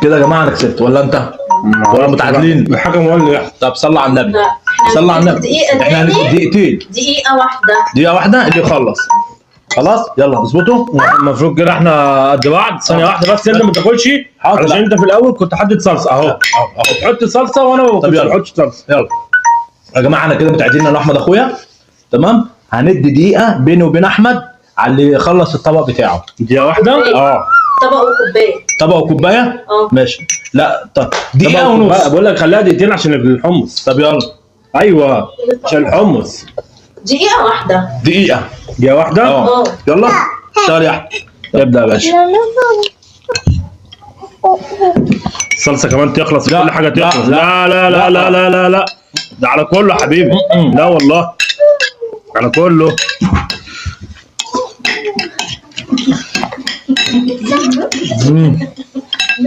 كده يا جماعه انا كسبت ولا انت؟ ولا متعادلين؟ الحكم هو اللي يحكم. طب صلى على النبي. لا صلى على النبي. دقيقة احنا هناخد تاني. دقيقتين. دقيقة واحدة. دقيقه واحده اللي يخلص. خلاص يلا اظبطوا. المفروض كده احنا قد بعض. ثانيه واحده بس انت ما تاكلش حاضر. علشان انت في الاول كنت حاطط صلصه اهو. اهو. تحط صلصه وانا ما طب يلا. بحطش صلصه. يلا يا جماعه انا كده متعادلين انا واحمد اخويا. تمام. هندي دقيقه بيني وبين احمد على اللي يخلص الطبق بتاعه. دقيقه واحده. طبق وكوباية. طبق وكوبايه؟ اه. ماشي. لا طب دقيقه ونص. بقول لك خليها دقيقتين عشان الحمص. طب يلا. ايوه عشان الحمص. دقيقة واحدة. دقيقه. دقيقه واحده. اه يلا اشتغل يا احمد. ابدا يا باشا. الصلصه كمان تخلص. لا، كل حاجه لا، تخلص. لا، لا لا لا لا لا لا لا ده على كله يا حبيبي. لا والله على كله.